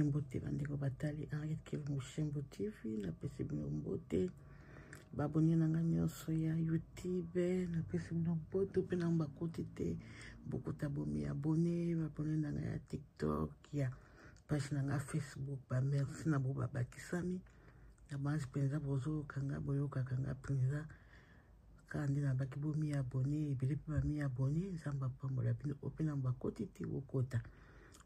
mbote bandeko batali Henriette Kivu Mushembo TV na pesi bino mbote baboni na nga nyonso ya YouTube na pesi bino mbote pe na bakoti te bokota bomi abonné baboni na nga ya TikTok ya page na nga Facebook ba merci na bo babakisami na banzi penza bozo kanga boyoka kanga penza kandi na baki bomi abonné ebele pe bami abonné nzamba pambola bino opena bakoti te okota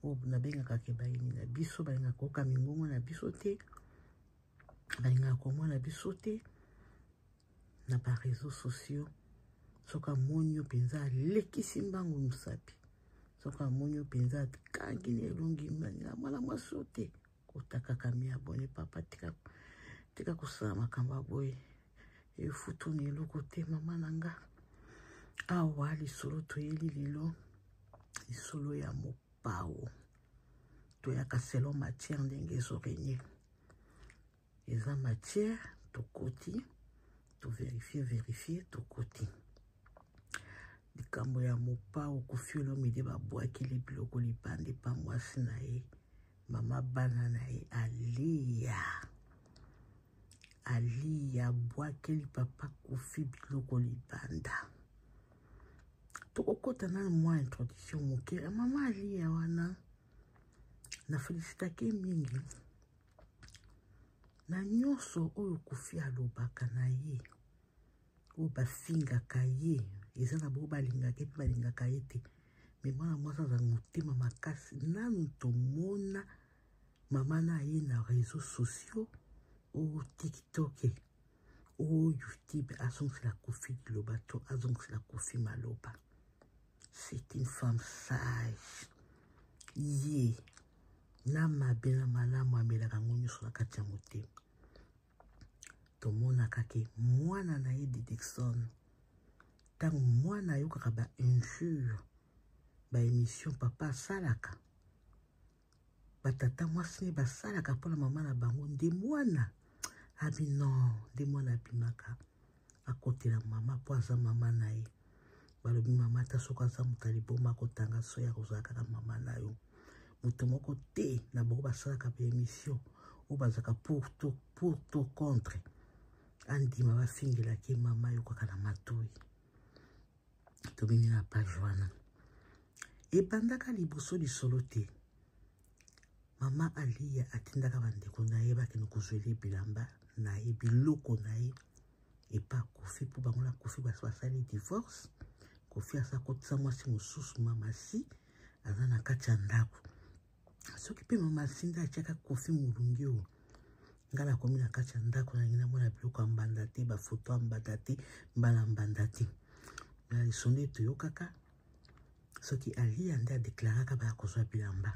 o na benga kake bayini na biso balinga koka mingongo na biso te balinga komwa na biso te na ba réseaux sociaux soka monyo penza lekisi mbangu musapi soka monyo penza kangi ne longi manya mala masote kotaka kami abonné papa tika kusama makambo boye efutu ni loko te mama nanga awa lisolo toyeli lilo lisolo ya mopao toyaka selon matière ndenge ezorenye eza matière tokoti to vérifier tokoti likambo ya mopao kofiolo mide babwakeli biloko libande pa mwasi na ye mama bana na ye aliya bwakeli papa kofi biloko libanda tokokota na mwa introduction moke mama aliya wana na felicitake mingi na nyonso oyo kofi alobaka na ye oyo bafingaka ye eza na bo balingaka mpe balingaka ye te me mwana mwasi aza motema makasi nanu tomona mama na ye na réseaux sociaux oyo TikTok oyo YouTube azongisela kofi liloba to azongisela kofi maloba. C'est une femme sage ye na mabe na malamu amelaka ngo nyonso na kati ya motema tomonaka ke mwana na ye Didikson ntango mwana ayokaka ba injure ba émission papa asalaka batata mwasi ne basalaka mpona mama na bango nde mwana abi non nde mwana abimaka akotela mama po aza mama na ye balobi mama ta soki aza moto aliboma akotanga so ya kozala kaka mama na yo moto moko te na bango basalaka ba émission oyo bazalaka pour to contre andima bafingelaki mama yo kaka na matoi tobimi na page wana ebandaka liboso lisolo te mama aliya atindaka bandeko na ye bakende kozwela bilamba na ye biloko na ye epa kofi mpo bango na kofi basali divorce kofi asa kotisa mwasi mosusu mamasi aza na kati ya ndako soki mpe mamasi nde atiaka kofi molungi oyo nga nakomi na kati ya ndako na ngina mwana biloko ya mbanda te bafoto ya mbanda te mbala mbanda te na lisondo toyokaka soki aliya nde adeklaraka baya kozwa bilamba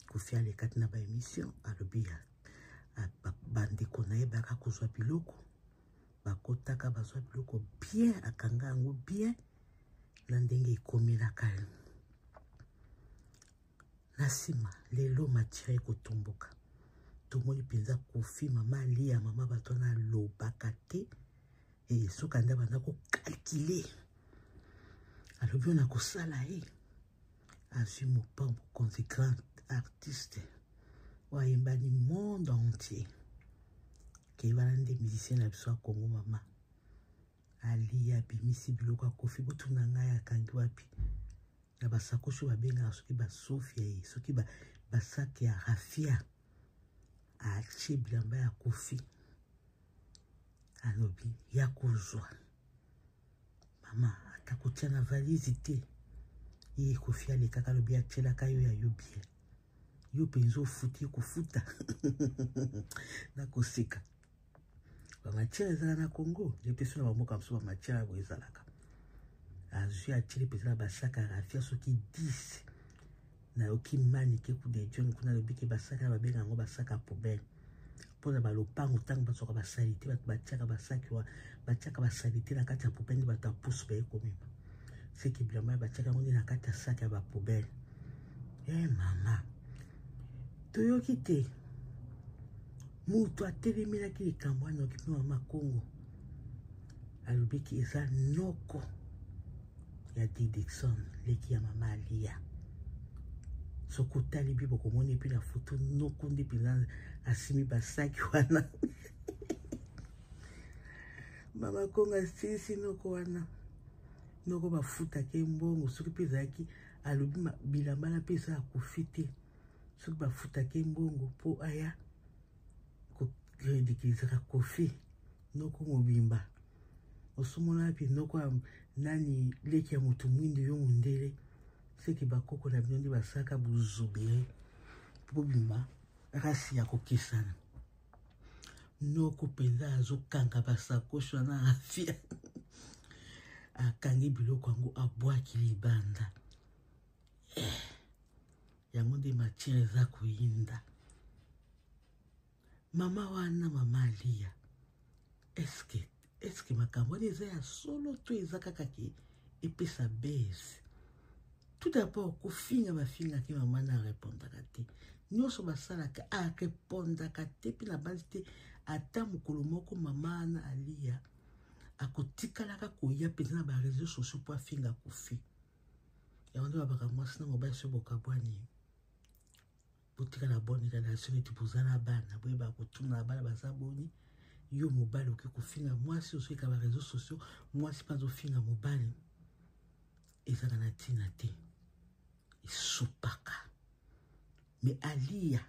kofi alekati na baémission alobi bandeko na ye bayaka kozwa biloko bakotaka bazwa biloko bien akanga yango bien na ndenge ekomelaka ye na nsima lelo matire ekotomboka tomoni mpenza kofi mama aliya mama bato na alobaka te soki ande banda kokalkile alobi oyo na kosala ye azwi mopambo konzi grand artiste oyo ayembani monde entier ke wana nde musicien na biso ya Congo mama aliya abimisi biloko ya kofi botuna ngai akangi wapi na basakoshi oyo babengaka soki basofia ye soki basaki ya rafia atie bilamba ya kofi alobi ya kozwa mama atakotia na valise te ye kofi alekaka alobi atielaka yo ya yo bien yo mpenza ofuti kofuta na koseka bamatiere ezala na Congo nde mpe so na bamboka mosusu bamatiere yango ezalaka azwi atieli mpenza na basaka rafia soki 10 nayoki manike kude john kuna alobi ke basaka babenga yango basaka poubele mpona balopango ntango bazwaka basalite bato batiaka basalite na kati ya poubele nde bato apusu bayekomema seki bilamba batiaka yango nde na kati ya saka ya bapoubele mama toyoki te moto atelemelaki likambo wana okipe mama Congo alobiki eza noko ya Didikson leki ya mama aliya sokotali bibo komoni epi na foto noko nde mpenza asimi basaki wana mama kongo asilisi noko wana noko bafutaki mbongo soki mpe ezalaki alobi bilamba na mpe eza akufi te soki bafutaki mbongo mpo aya koredikilizaka kofi noko mobimba osomona mpe noko nani leki ya motu mwindu yo mondele seki bakoko na bino nde basaka buzobere mpo bima rasi ya kokesana noko mpenza azokanga basakoshi wana afia akangi biloko yango abwaki libanda yango nde matiere eza koyinda mama wana mama alia eske makambo wana eza ya solo to eza kaka ke epesa bese tout d'abord kofinga bafingaki mama na arepondaka te nyonso basalaka arepondaka te mpe na basi te ata mokolo moko mama wana alia akotikalaka koya mpenza na bareseau sociaux mpo afinga kofi yango nde babaka mwasi na mobali so bokabwani botikala boni relation neti boza na bana boyeba kotuna na bana baza boni yo mobali oke kofinga mwasi ozoyika bareseau sociaux mwasi mpe azofinga mobali ezaka na ntina te esopaka me alia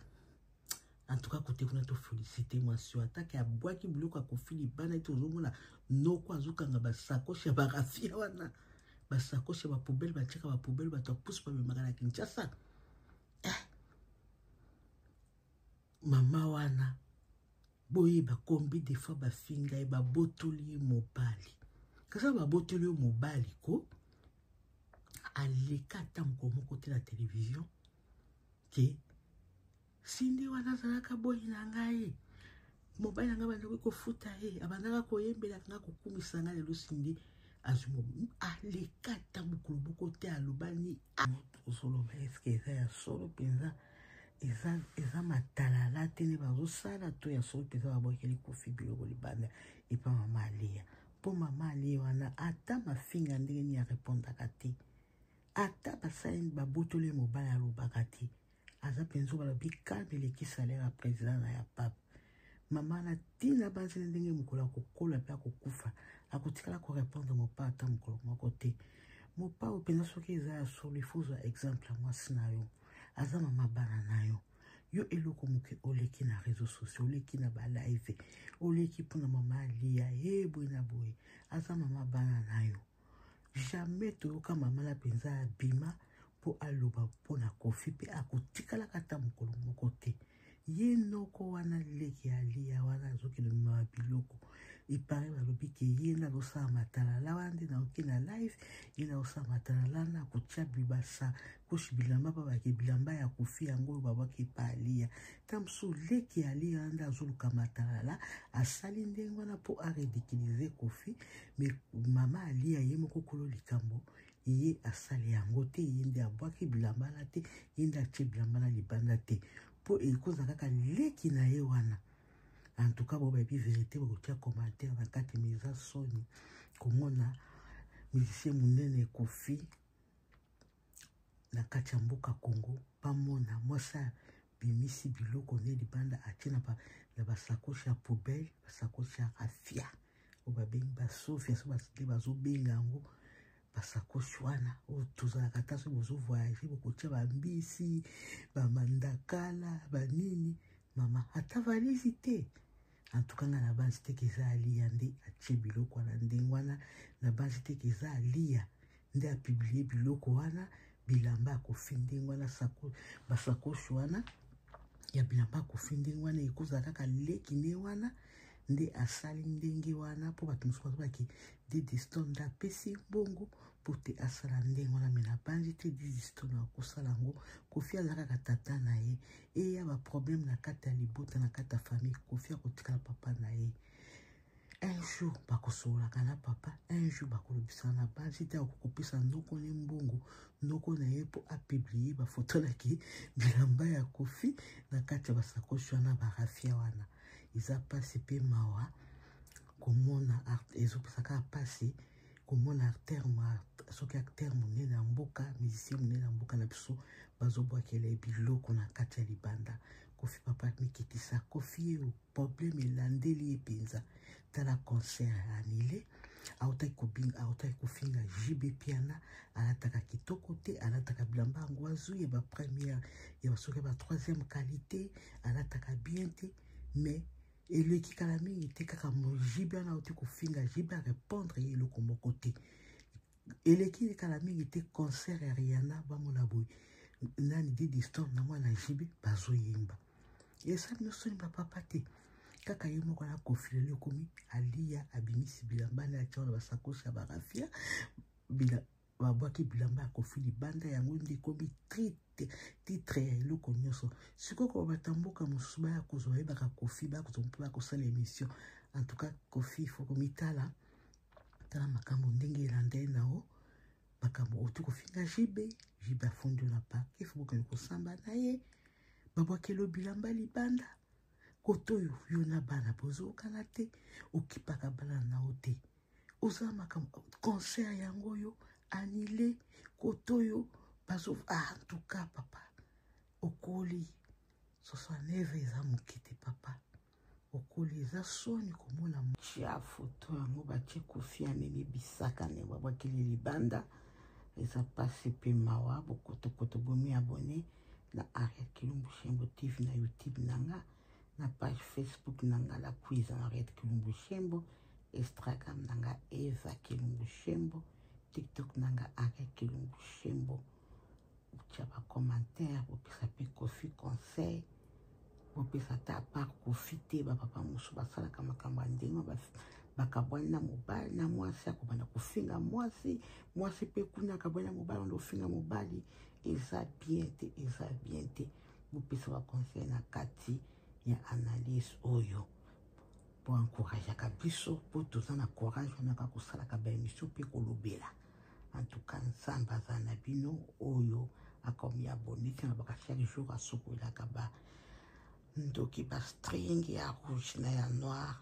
en tout cas côté kuna to féliciter mwasi oyo atake abwaki biloko akofi libanda ete ozomona noko azokanga basakoshi ya barafia wana basakoshi ya bapoubele batiaka bapoubele bato apusi bamemaka na Kinshasa mama wana boyeba kombi des fois bafinga ye babotoli ye mobali kasa babotoli ye mobali ko aleka ata mokolo moko te na télévision ke sindi wana azalaka boyi na ngai mobali na ngai bandaki kofuta ye abandaka koyembelaka nga kokumisa ngai lelo sindi azwi aleka ata mokolo moko te alobani ozoloba eske eza ya solo mpenza eza matalala te nde bazosala to ya solo mpenza babwakeli kofi biloko libanda epa mama alia mpo mama alia wana ata mafinga ndenge nini arepondaka te ata basali babotoli mobali alobaka te aza mpenza balobi kalme eleki salaire ya président na ya pape mama na ntina banzeli ndenge mokolo akokola mpe akokufa akotikala korepondre mopa ata mokolo moko te mopa oyo mpenza soki eza ya solo ifozwa exemple ya mwasi na yo aza mama bana na yo yo eloko moke oleki na réseau sociaux oleki na balive oleki mpona mama alia ye boye na boye aza mama bana na yo jamais toyoka mama na mpenza abima mpo aloba mpona kofi mpe akotikalaka ata mokolo moko te ye noko wana leki alia wana azokende mema biloko ipare balobi ke ye nde azosala matalala wana nde naoki na live ye nde azosala matalala na kotia bibasa koshi bilamba babaki bilamba ya kofi yango oyo babwaki epa alia ta mosusu leki alia wana nde azoluka matalala asali ndenge wana mpo aredikilize kofi me mama alia ye moko kolo likambo ye asali yango te ye nde abwaki bilamba na te ye nde atie bilamba na libanda te mpo ekoza kaka leki na ye wana en tout cas bobayebi vérité bokotia commentaire na kati me eza soni komona musicien monene Kofi na kati ya mboka Congo pamona mwasi bimisi biloko nde libanda atie na basakoshi ya poubelle basakoshi ya rafia oyo babengi basofia so basite bazobenga yango basakoshi wana oyo tozalaka ta so bozovoyage bokotia bambisi bamandakala banini mama ata valisi te en tout cas nga na basi te keza alia nde atie biloko wana ndenge wana na basi te keza alia nde apiblie biloko wana bilamba akofi ndenge wana basakoshi wana ya bilamba akofi ndenge wana ekozala kaka leki nde wana nde asali ndenge wana mpo bato mosusu bazobaki didiston nde apesi bongo mpo te asala ndenge wana me na banzi te didiston akosala yango Kofi aza kaka tata na ye eya baproblème na kati ya libota na kati ya famille Kofi akotikala papa na ye un jour bakosololaka na papa un jour bakolobisana na banzi te akokopesa ndoko ne mbongo ndoko na ye mpo apiblie bafoto naki bilamba ya Kofi na kati ya basakoshi wana barafia wana eza pasi mpe mawa komona ezopesaka pasi komona soki acteur monene ya mboka musicien monene ya mboka na biso bazobwakela biloko na kati ya libanda. Kofi papa mikitisa Kofi ye problème elandeli ye mpenza tala concert annulé autaki kofinga JB Piana alataka kitoko te alataka bilamba yango azwi ya bapremière ya basoki ya ba3e qualité alataka bien te mais eleki kala mingi te kaka JB wana auti kofinga JB arépondre ye eloko moko te eleki kala mingi te concert ya Rihanna bamona boye nani Didi Storm na mwana JB bazoyemba esali nosoni bapapa te kaka ye moko na Kofi lelo komi alia abimisi bilamba na atia na basakosi ya barafia babwaki bilamba ya Kofi libanda yango nde komi titre ya eloko nyonso sikoko batamboka mosusu baya kozwa bayebaka Kofi bakozwa mpo bakosala émission en tout cas Kofi fo komitala tala makambo ndenge elanda ye nao makambo oti kofinga jibe afundi na pake fo bokende kosamba na ye babwakelo bilamba libanda koto yo na bana bozokana te okipaka bana na o te ozala makambo concert yango yo annulé koto yo bazo en tout cas papa okoli 69 eza moke te papa okoli eza soni komona chia foto yango batie Kofi amemi bisaka ne babwakeli libanda eza pasi mpe mawa bokotokoto bomi abone na Ariette Kilumbu Shembo TV na YouTube nanga na page Facebook nanga la quiz en Ariette Kilumbu Shembo Instagram nanga Eva Kilumbu Shembo TikTok nanga Ariette Kilumbu Shembo utia ba commentaire bopesa pe Kofi conseil bopesa ta part Kofi te bapapa mosusu basalaka makambo ya ndenge bakabwani na mobali na mwasi akobanda kofinga mwasi mpe kuna akabwani na mobali ando kofinga mobali eza bien te bopesa baconseil na kati ya analyse oyo po encourageaka biso po toza na courage wanaka kosalaka baémission mpe kolobela en tout cas nzambe aza na bino oyo akomi abone tina baka chaque jour asokolaka ndoki bastring ya rouge na ya noir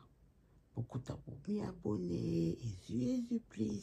bokuta bomi abone ezu please